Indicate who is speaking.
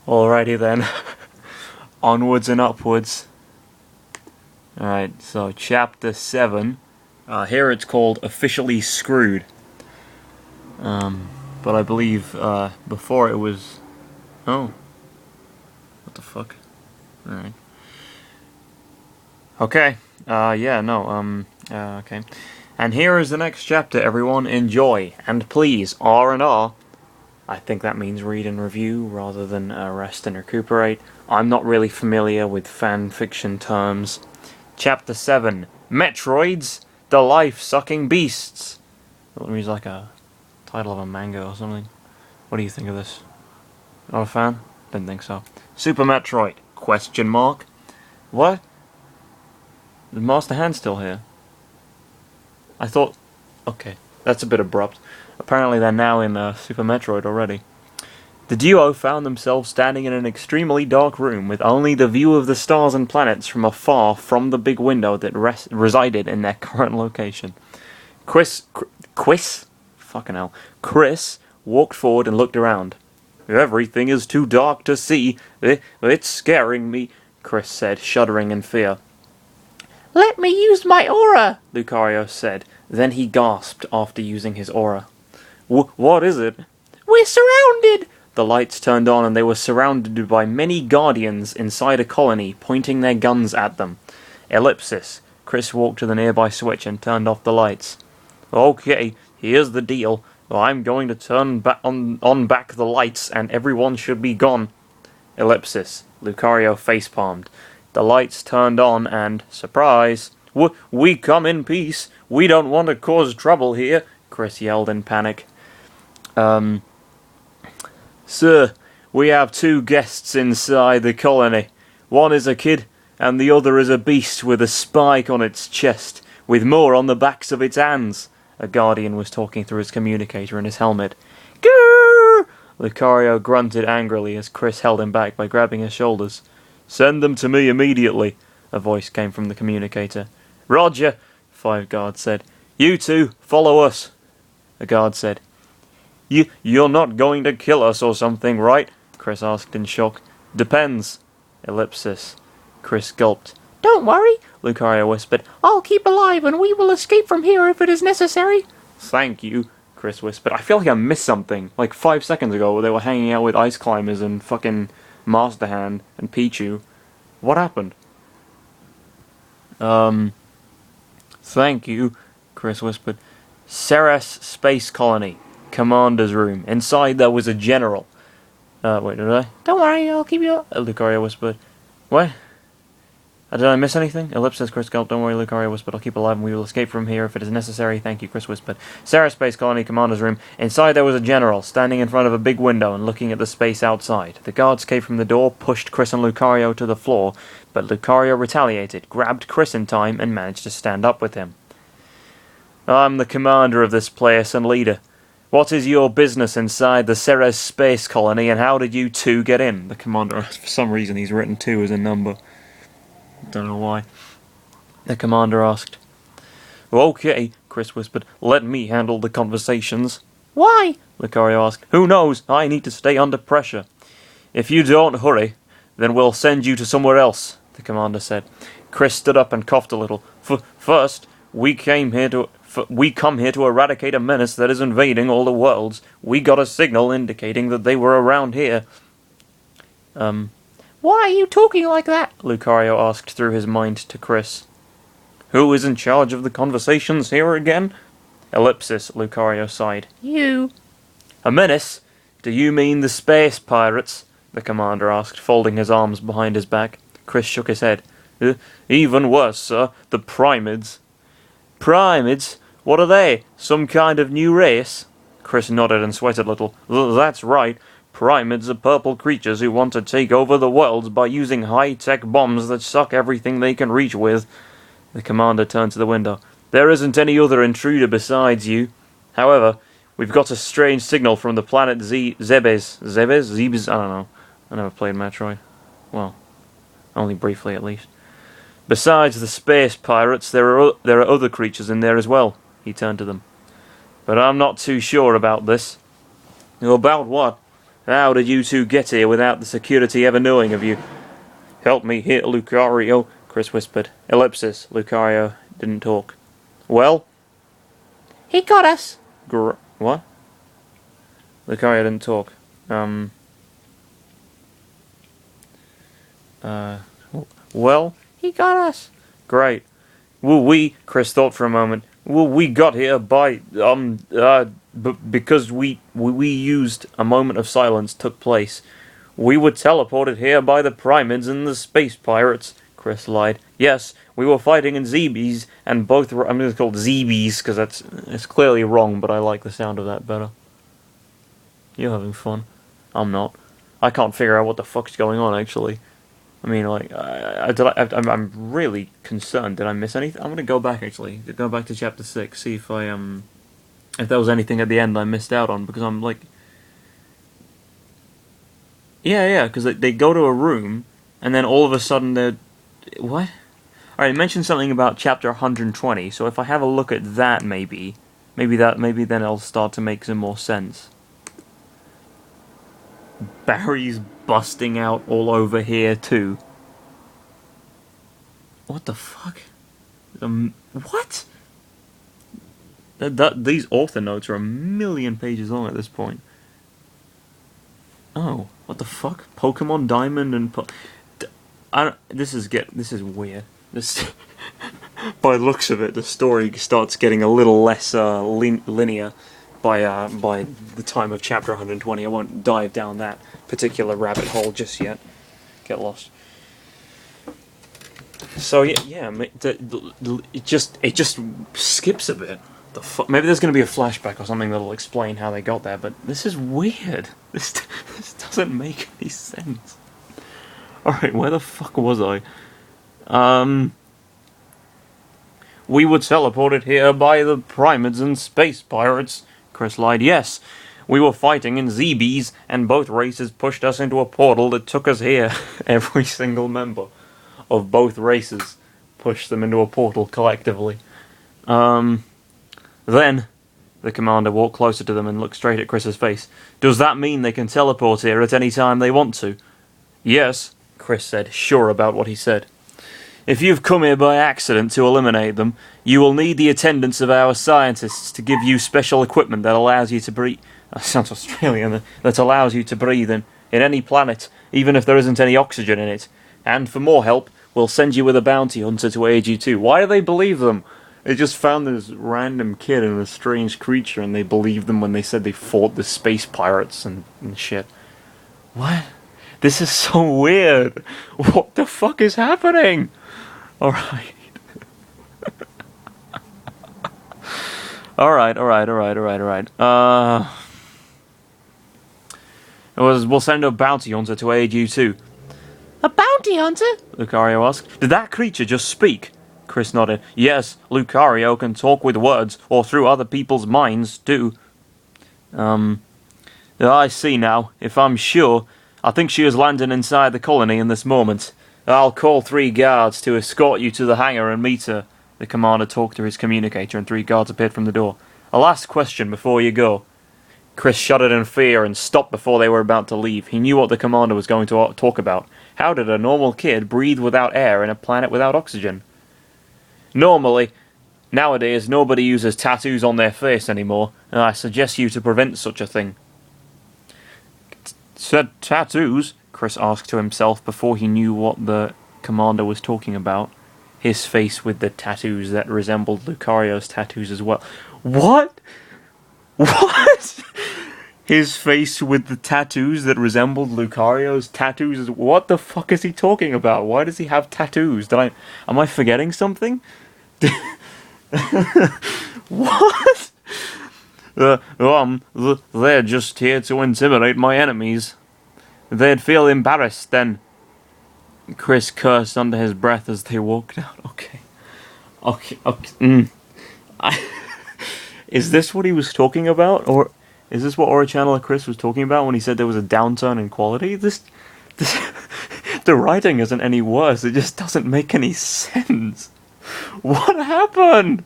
Speaker 1: Alrighty then. Onwards and upwards. Alright, so chapter 7. Here it's called Officially Screwed. But I believe before it was... Oh. What the fuck? Alright. Okay. Okay. And here is the next chapter, everyone. Enjoy. And please, R&R. I think that means read and review rather than rest and recuperate. I'm not really familiar with fan fiction terms. Chapter 7. Metroids, the life-sucking beasts. That reads like a title of a manga or something. What do you think of this? Not a fan? Didn't think so. Super Metroid? Question mark? What? Is Master Hand still here? I thought... Okay, that's a bit abrupt. Apparently they're now in Super Metroid already. The duo found themselves standing in an extremely dark room with only the view of the stars and planets from afar from the big window that resided in their current location. Chris walked forward and looked around. "Everything is too dark to see. It's scaring me," Chris said, shuddering in fear. "Let me use my aura," Lucario said. Then he gasped after using his aura. What is it?" "We're surrounded!" The lights turned on and they were surrounded by many guardians inside a colony, pointing their guns at them. Ellipsis. Chris walked to the nearby switch and turned off the lights. "Okay, here's the deal. I'm going to turn on back the lights and everyone should be gone." Ellipsis. Lucario facepalmed. The lights turned on and, surprise, "We come in peace. We don't want to cause trouble here," Chris yelled in panic. "Sir, we have two guests inside the colony. One is a kid, and the other is a beast with a spike on its chest, with more on the backs of its hands." A guardian was talking through his communicator in his helmet. "Grrr!" Lucario grunted angrily as Chris held him back by grabbing his shoulders. "Send them to me immediately," a voice came from the communicator. "Roger," 5 guards said. "You two, follow us," a guard said. You're not going to kill us or something, right?" Chris asked in shock. "Depends." Ellipsis. Chris gulped. "Don't worry," Lucario whispered. "I'll keep alive and we will escape from here if it is necessary." "Thank you," Chris whispered. I feel like I missed something. Like 5 seconds ago they were hanging out with Ice Climbers and fucking Master Hand and Pichu. What happened? "Thank you," Chris whispered. "Ceres Space Colony. Commander's room. Inside there was a general." Wait, did I? "Don't worry, I'll keep you..." Lucario whispered. "What? Did I miss anything?" Ellipsis. Chris gulped. "Don't worry," Lucario whispered. "I'll keep alive and we will escape from here if it is necessary. Thank you," Chris whispered. Ceres Space Colony, Commander's room. Inside there was a general, standing in front of a big window and looking at the space outside. The guards came from the door, pushed Chris and Lucario to the floor, but Lucario retaliated, grabbed Chris in time, and managed to stand up with him. "I'm the commander of this place and leader. What is your business inside the Ceres Space Colony, and how did you two get in?" The commander, for some reason he's written 2 as a number. Don't know why. The commander asked. "Okay," Chris whispered. "Let me handle the conversations." "Why?" Lucario asked. "Who knows? I need to stay under pressure." "If you don't hurry, then we'll send you to somewhere else," the commander said. Chris stood up and coughed a little. First, we come here to eradicate a menace that is invading all the worlds. We got a signal indicating that they were around here." "Why are you talking like that?" Lucario asked through his mind to Chris. "Who is in charge of the conversations here again?" Ellipsis. Lucario sighed. "You." "A menace? Do you mean the space pirates?" the commander asked, folding his arms behind his back. Chris shook his head. Even worse, sir. The Primids." "Primids? What are they? Some kind of new race?" Chris nodded and sweated a little. "That's right. Primids are purple creatures who want to take over the worlds by using high-tech bombs that suck everything they can reach with." The commander turned to the window. "There isn't any other intruder besides you. However, we've got a strange signal from the planet Zebes? Zebes? I don't know. I never played Metroid. Well, only briefly at least. Besides the space pirates, there are other creatures in there as well." He turned to them. "But I'm not too sure about this." "About what?" How did you two get here without the security ever knowing of you? Help me here, Lucario, Chris whispered. Ellipsis. Lucario didn't talk. Well?
Speaker 2: He got us.
Speaker 1: What? Lucario didn't talk. Well?
Speaker 2: He got us.
Speaker 1: Great. Chris thought for a moment. We got here by, because we used a moment of silence took place. We were teleported here by the Primids and the space pirates, Chris lied. Yes, we were fighting in ZBs, and both were, I'm going to call it ZBs, because it's clearly wrong, but I like the sound of that better. You're having fun. I'm not. I can't figure out what the fuck's going on, actually. I mean, like, I'm really concerned. Did I miss anything? I'm gonna go back, actually. Go back to chapter 6, see if if there was anything at the end I missed out on, because I'm like... Yeah, because they go to a room, and then all of a sudden they're... What? Alright, it mentioned something about chapter 120, so if I have a look at that, maybe then it'll start to make some more sense. Barry's busting out all over here too. What the fuck? What? These author notes are 1,000,000 pages long at this point. Oh, what the fuck? Pokemon Diamond and this is weird. This, by the looks of it, the story starts getting a little less linear. By the time of chapter 120, I won't dive down that particular rabbit hole just yet. Get lost. So yeah, it just skips a bit. Maybe there's going to be a flashback or something that'll explain how they got there. But this is weird. This doesn't make any sense. All right, where the fuck was I? We were teleported here by the Primids and space pirates. Chris lied. Yes, we were fighting in ZBs, and both races pushed us into a portal that took us here. Every single member of both races pushed them into a portal collectively. Then, the commander walked closer to them and looked straight at Chris's face. Does that mean they can teleport here at any time they want to? Yes, Chris said, sure about what he said. If you've come here by accident to eliminate them, you will need the attendance of our scientists to give you special equipment that allows you to breathe... That sounds Australian. That allows you to breathe in any planet, even if there isn't any oxygen in it. And for more help, we'll send you with a bounty hunter to aid you too. Why do they believe them? They just found this random kid and a strange creature, and they believed them when they said they fought the space pirates and shit. What? This is so weird. What the fuck is happening? Alright. Alright. We'll send a bounty hunter to aid you too.
Speaker 2: A bounty hunter?
Speaker 1: Lucario asked. Did that creature just speak? Chris nodded. Yes, Lucario can talk with words, or through other people's minds too. I see now. If I'm sure, I think she is landing inside the colony in this moment. I'll call 3 guards to escort you to the hangar and meet her. The commander talked through his communicator, and 3 guards appeared from the door. A last question before you go. Chris shuddered in fear and stopped before they were about to leave. He knew what the commander was going to talk about. How did a normal kid breathe without air in a planet without oxygen? Nowadays, nobody uses tattoos on their face anymore, and I suggest you to prevent such a thing. Tattoos? Chris asked to himself before he knew what the commander was talking about. His face with the tattoos that resembled Lucario's tattoos as well. What? What? His face with the tattoos that resembled Lucario's tattoos. What the fuck is he talking about? Why does he have tattoos? Am I forgetting something? What? They're just here to intimidate my enemies. They'd feel embarrassed then. Chris cursed under his breath as they walked out. Okay. Is this what he was talking about? Or is this what AuraChannelerChris was talking about when he said there was a downturn in quality? The writing isn't any worse. It just doesn't make any sense. What happened?